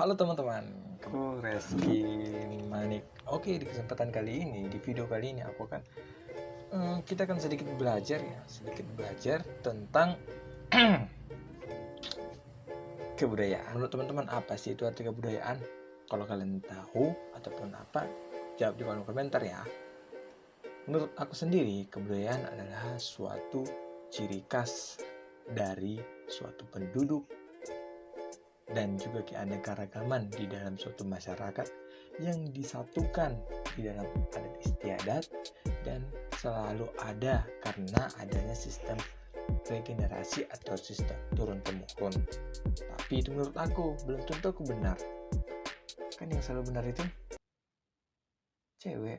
Halo teman-teman, aku Reski Manik. Oke, di kesempatan kali ini, di video kali ini kita akan sedikit belajar tentang kebudayaan. Menurut teman-teman apa sih itu arti kebudayaan? Kalau kalian tahu ataupun apa, jawab di kolom komentar ya. Menurut aku sendiri, kebudayaan adalah suatu ciri khas dari suatu penduduk dan juga keanekaragaman di dalam suatu masyarakat yang disatukan di dalam adat istiadat dan selalu ada karena adanya sistem regenerasi atau sistem turun-temurun. Tapi itu menurut aku, belum tentu aku benar. Kan yang selalu benar itu cewek.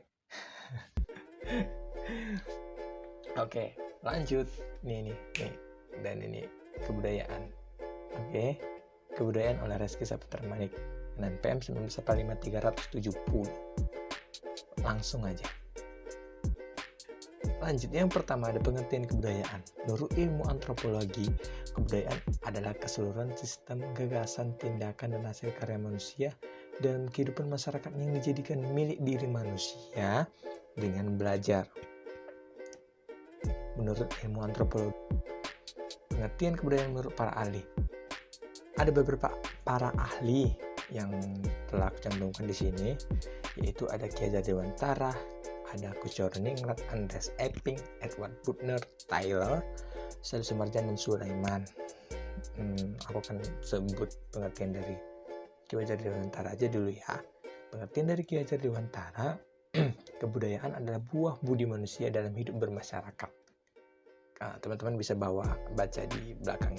Oke, lanjut. Nih. Dan ini kebudayaan. Oke. Kebudayaan oleh Reski Saputra Manik dengan PM 1945-370. Langsung aja. Lanjut, yang pertama ada pengertian kebudayaan. Menurut ilmu antropologi, kebudayaan adalah keseluruhan sistem, gagasan, tindakan, dan hasil karya manusia dalam kehidupan masyarakat yang dijadikan milik diri manusia dengan belajar. Menurut ilmu antropologi, pengertian kebudayaan menurut para ahli. Ada beberapa para ahli yang telah aku cantumkan di sini, yaitu ada Ki Hajar Dewantara, ada Kuscoro Ningrat, Andreas Epping, Edward Butner, Taylor, Syed Sumarjan, dan Sulaiman. Aku akan sebut pengertian dari Ki Hajar Dewantara aja dulu ya. Pengertian dari Ki Hajar Dewantara, kebudayaan adalah buah budi manusia dalam hidup bermasyarakat. Nah, teman-teman bisa baca di belakang.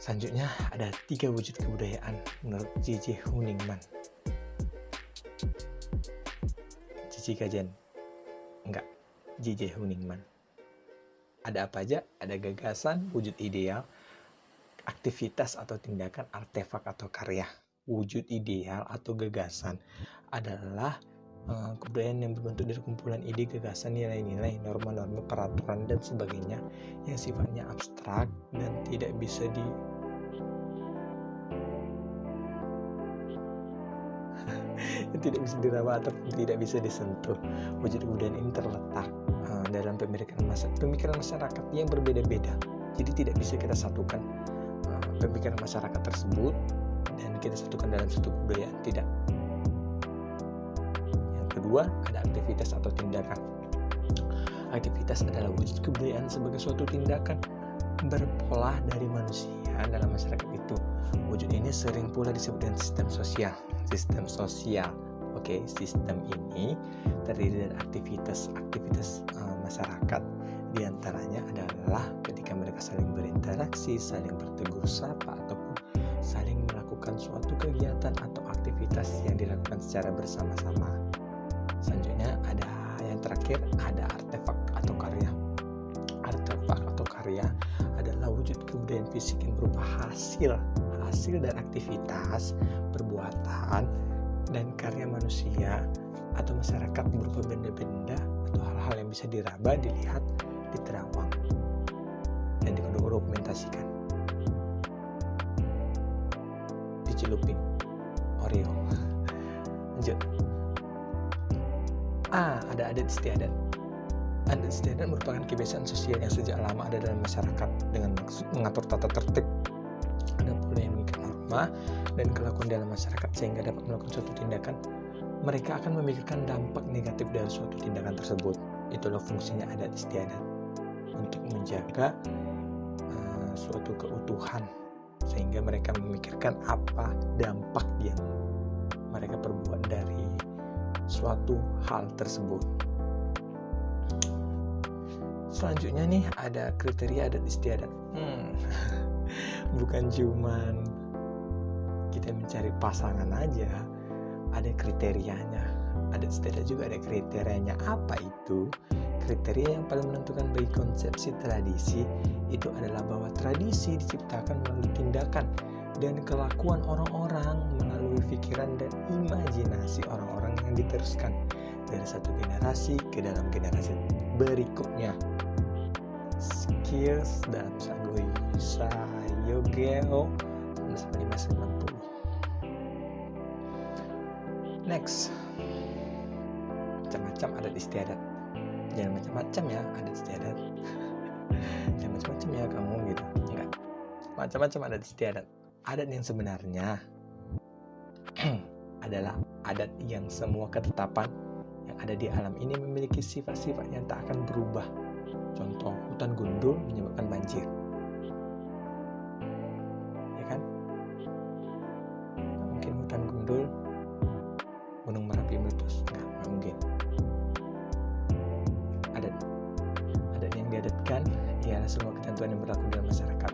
Selanjutnya ada 3 wujud kebudayaan menurut J.J. Huningman. J.J. Huningman. Ada apa aja? Ada gagasan, wujud ideal, aktivitas atau tindakan, artefak atau karya. Wujud ideal atau gagasan adalah kebudayaan yang berbentuk dari kumpulan ide, gagasan, nilai-nilai, norma-norma, peraturan, dan sebagainya yang sifatnya abstrak dan tidak bisa dirawat atau tidak bisa disentuh. Wujud kebudayaan ini terletak dalam pemikiran masyarakat yang berbeda-beda. Jadi tidak bisa kita satukan pemikiran masyarakat tersebut dan kita satukan dalam satu kebudayaan, tidak. Yang kedua, ada aktivitas atau tindakan. Aktivitas adalah wujud kebudayaan sebagai suatu tindakan berpola dari manusia dalam masyarakat itu. Wujud ini sering pula disebut dengan sistem sosial. Oke, sistem ini terdiri dari aktivitas masyarakat. Di antaranya adalah ketika mereka saling berinteraksi, saling bertegur sapa, ataupun saling melakukan suatu kegiatan atau aktivitas yang dilakukan secara bersama-sama. Selanjutnya ada yang terakhir, ada artefak atau karya. Artefak atau karya adalah wujud kebudayaan fisik yang berupa hasil dan aktivitas, perbuatan, dan karya manusia atau masyarakat berupa benda-benda atau hal-hal yang bisa diraba, dilihat, diterawang, dan didokumentasikan. Dicelupin Oreo. Lanjut. Ada adat istiadat. Adat istiadat merupakan kebiasaan sosial yang sejak lama ada dalam masyarakat dengan maksud mengatur tata tertib. Ada pula yang mengikat norma dan kelakuan dalam masyarakat sehingga dapat melakukan suatu tindakan. Mereka akan memikirkan dampak negatif dari suatu tindakan tersebut. Itulah fungsinya adat istiadat, untuk menjaga suatu keutuhan, sehingga mereka memikirkan apa dampak yang mereka perbuat dari suatu hal tersebut. Selanjutnya nih ada kriteria adat istiadat. Bukan cuman kita mencari pasangan aja, ada kriterianya. Adat istiadat juga ada kriterianya. Apa itu? Kriteria yang paling menentukan bagi konsepsi tradisi itu adalah bahwa tradisi diciptakan melalui tindakan dan kelakuan orang-orang, melalui pikiran dan imajinasi orang-orang yang diteruskan dari satu generasi ke dalam generasi berikutnya. Skills dalam sayogeo 1945-1960. Next, macam-macam adat istiadat. Jangan macam-macam ya adat istiadat. Jangan macam-macam ya kamu gitu. Enggak. Macam-macam adat istiadat. Adat yang sebenarnya adalah adat yang semua ketetapan yang ada di alam ini memiliki sifat-sifat yang tak akan berubah. Contoh, hutan gundul menyebabkan banjir. Ya kan? Mungkin hutan gundul Gunung Merapi meletus. Nggak mungkin. Adat yang diadatkan ialah semua ketentuan yang berlaku dalam masyarakat.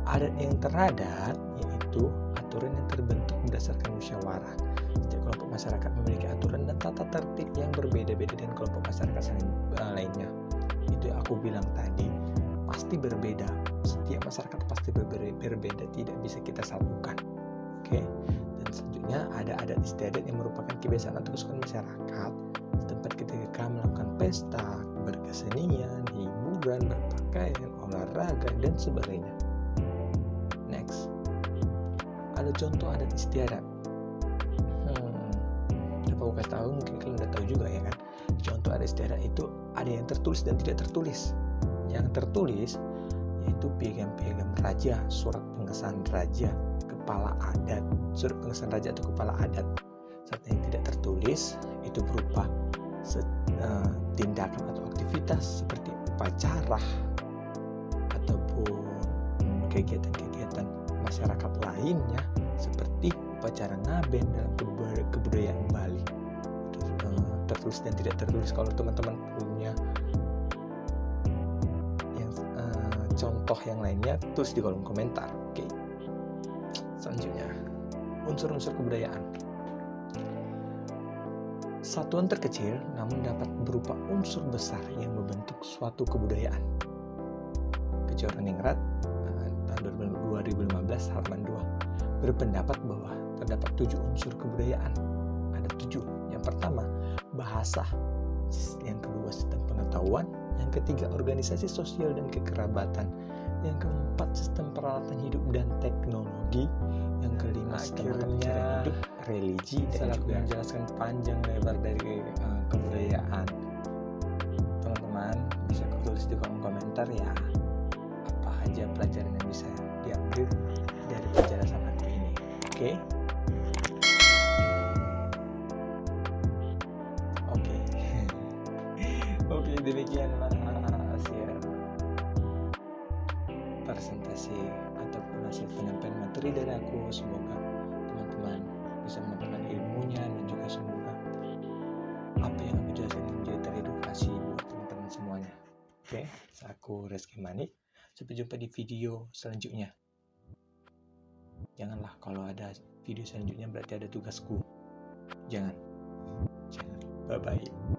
Adat yang teradat yaitu aturan yang terbentuk berdasarkan musyawarah. Setiap kelompok masyarakat memiliki aturan dan tata tertib yang berbeda-beda dengan kelompok masyarakat lainnya. Itu yang aku bilang tadi, pasti berbeda. Setiap masyarakat pasti berbeda, tidak bisa kita satukan. Oke. Dan selanjutnya ada adat istiadat yang merupakan kebiasaan atau kesukaan masyarakat setempat ketika melakukan pesta, berkesenian, hiburan, berpakaian, olahraga, dan sebagainya. Next, ada contoh adat istiadat. Aku kasih tahu, mungkin kalian udah tahu juga ya kan. Contoh adat istiadat itu ada yang tertulis dan tidak tertulis. Yang tertulis yaitu piagam-piagam raja, surat pengesahan raja, kepala adat, surat pengesahan raja atau kepala adat. Saat yang tidak tertulis itu berupa tindakan atau aktivitas seperti upacara ataupun kegiatan-kegiatan masyarakat lainnya seperti upacara ngaben dalam kebudayaan Bali. Itu tertulis dan tidak tertulis. Kalau teman-teman punya yang contoh yang lainnya, tulis di kolom komentar. Oke. Selanjutnya, unsur-unsur kebudayaan. Satuan terkecil namun dapat berupa unsur besar yang membentuk suatu kebudayaan. Kejuaraan tahun 2015 halaman 2 berpendapat bahwa terdapat 7 unsur kebudayaan. Ada 7. Yang pertama, bahasa. Yang kedua, sistem pengetahuan. Yang ketiga, organisasi sosial dan kekerabatan. Yang keempat, sistem peralatan hidup dan teknologi. Yang kelima, sistem mata pencarian hidup, religi, dan juga menjelaskan panjang lebar dari kebudayaan. Teman-teman bisa tulis di kolom komentar ya, apa aja pelajaran yang bisa diambil dari penjelasan aku ini. Oke? Oke, demikianlah share presentasi ataupun hasil penyampaian materi dari aku. Semoga teman-teman bisa mendapatkan ilmunya dan juga semoga apa yang aku jelaskan menjadi teredukasi buat teman-teman semuanya. Oke, aku Reski Manik. Sampai jumpa di video selanjutnya. Janganlah kalau ada video selanjutnya berarti ada tugasku. Jangan. Bye-bye.